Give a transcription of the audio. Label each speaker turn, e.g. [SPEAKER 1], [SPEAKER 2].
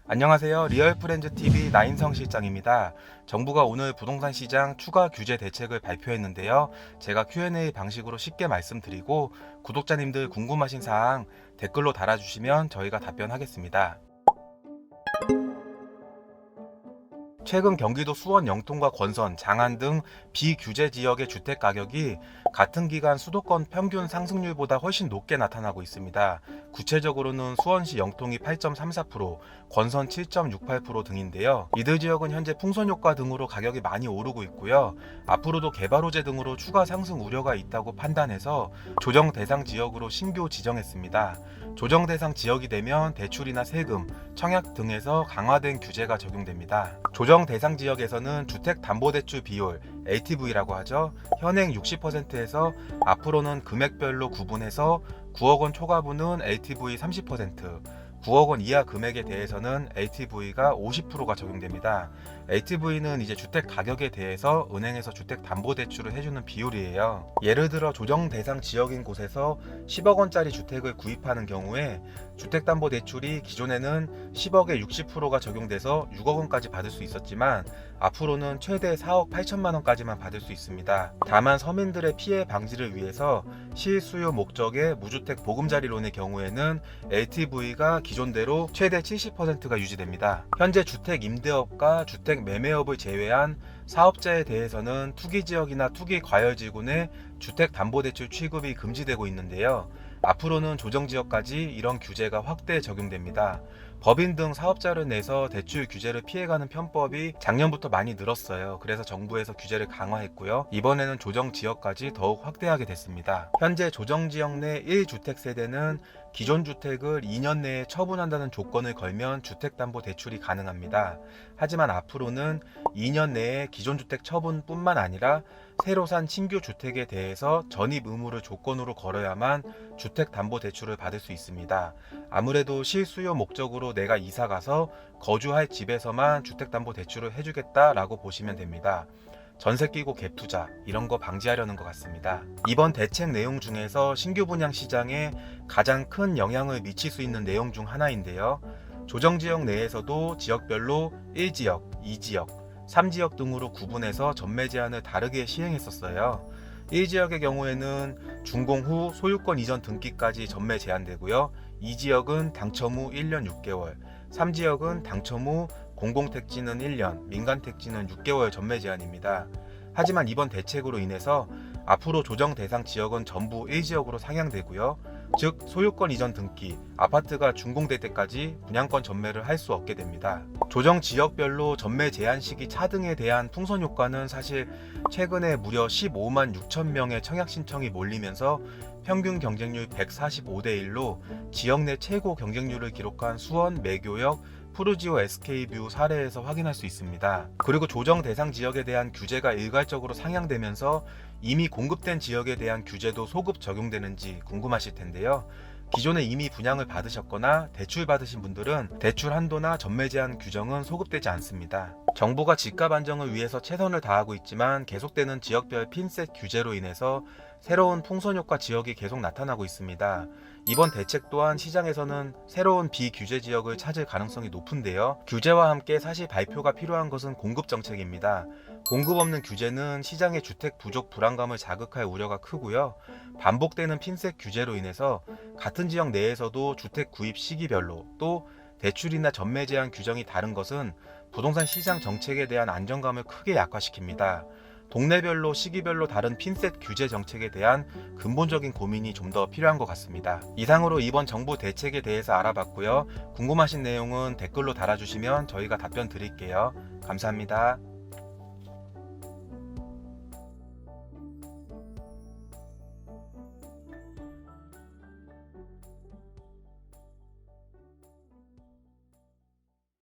[SPEAKER 1] 안녕하세요. 리얼프렌즈TV 나인성 실장입니다. 정부가 오늘 부동산 시장 추가 규제 대책을 발표했는데요. 제가 Q&A 방식으로 쉽게 말씀드리고 구독자님들 궁금하신 사항 댓글로 달아주시면 저희가 답변하겠습니다. 최근 경기도 수원 영통과 권선, 장안 등 비규제 지역의 주택 가격이 같은 기간 수도권 평균 상승률보다 훨씬 높게 나타나고 있습니다. 구체적으로는 수원시 영통이 8.34%, 권선 7.68% 등인데요. 이들 지역은 현재 풍선 효과 등으로 가격이 많이 오르고 있고요. 앞으로도 개발 호재 등으로 추가 상승 우려가 있다고 판단해서 조정 대상 지역으로 신규 지정했습니다. 조정 대상 지역이 되면 대출이나 세금, 청약 등에서 강화된 규제가 적용됩니다. 조정 대상 지역에서는 주택담보대출 비율, LTV라고 하죠. 현행 60%에서 앞으로는 금액별로 구분해서 9억 원 초과분은 LTV 30%, 9억 원 이하 금액에 대해서는 LTV가 50%가 적용됩니다. LTV는 이제 주택 가격에 대해서 은행에서 주택 담보 대출을 해주는 비율이에요. 예를 들어 조정 대상 지역인 곳에서 10억 원짜리 주택을 구입하는 경우에 주택 담보 대출이 기존에는 10억에 60%가 적용돼서 6억 원까지 받을 수 있었지만 앞으로는 최대 4억 8천만 원까지만 받을 수 있습니다. 다만 서민들의 피해 방지를 위해서 실수요 목적의 무주택 보금자리론의 경우에는 LTV가 기존대로 최대 70%가 유지됩니다. 현재 주택 임대업과 주택 매매업을 제외한 사업자에 대해서는 투기지역이나 투기과열지구내 주택담보대출 취급이 금지되고 있는데요. 앞으로는 조정지역까지 이런 규제가 확대 적용됩니다. 법인 등 사업자를 내서 대출 규제를 피해가는 편법이 작년부터 많이 늘었어요. 그래서 정부에서 규제를 강화했고요. 이번에는 조정지역까지 더욱 확대하게 됐습니다. 현재 조정지역 내 1주택 세대는 기존 주택을 2년 내에 처분한다는 조건을 걸면 주택담보대출이 가능합니다. 하지만 앞으로는 2년 내에 기존 주택 처분뿐만 아니라 새로 산 신규 주택에 대해서 전입 의무를 조건으로 걸어야만 주택담보대출을 받을 수 있습니다. 아무래도 실수요 목적으로 내가 이사가서 거주할 집에서만 주택담보대출을 해주겠다라고 보시면 됩니다. 전세 끼고 갭 투자 이런 거 방지하려는 것 같습니다. 이번 대책 내용 중에서 신규 분양 시장에 가장 큰 영향을 미칠 수 있는 내용 중 하나인데요. 조정지역 내에서도 지역별로 1지역, 2지역, 3지역 등으로 구분해서 전매 제한을 다르게 시행했었어요. 1지역의 경우에는 준공 후 소유권 이전 등기까지 전매 제한되고요. 2지역은 당첨 후 1년 6개월, 3지역은 당첨 후 공공택지는 1년, 민간택지는 6개월 전매 제한입니다. 하지만 이번 대책으로 인해서 앞으로 조정 대상 지역은 전부 1지역으로 상향되고요. 즉 소유권 이전 등기, 아파트가 준공될 때까지 분양권 전매를 할 수 없게 됩니다. 조정 지역별로 전매 제한 시기 차등에 대한 풍선 효과는 사실 최근에 무려 15만 6천 명의 청약 신청이 몰리면서 평균 경쟁률 145대 1로 지역 내 최고 경쟁률을 기록한 수원, 매교역, 푸르지오 SK뷰 사례에서 확인할 수 있습니다. 그리고 조정 대상 지역에 대한 규제가 일괄적으로 상향되면서 이미 공급된 지역에 대한 규제도 소급 적용되는지 궁금하실 텐데요. 기존에 이미 분양을 받으셨거나 대출 받으신 분들은 대출 한도나 전매 제한 규정은 소급되지 않습니다. 정부가 집값 안정을 위해서 최선을 다하고 있지만 계속되는 지역별 핀셋 규제로 인해서 새로운 풍선 효과 지역이 계속 나타나고 있습니다. 이번 대책 또한 시장에서는 새로운 비규제 지역을 찾을 가능성이 높은데요. 규제와 함께 사실 발표가 필요한 것은 공급 정책입니다. 공급 없는 규제는 시장의 주택 부족 불안감을 자극할 우려가 크고요. 반복되는 핀셋 규제로 인해서 같은 지역 내에서도 주택 구입 시기별로 또 대출이나 전매 제한 규정이 다른 것은 부동산 시장 정책에 대한 안정감을 크게 약화시킵니다. 동네별로 시기별로 다른 핀셋 규제 정책에 대한 근본적인 고민이 좀 더 필요한 것 같습니다. 이상으로 이번 정부 대책에 대해서 알아봤고요. 궁금하신 내용은 댓글로 달아주시면 저희가 답변 드릴게요. 감사합니다.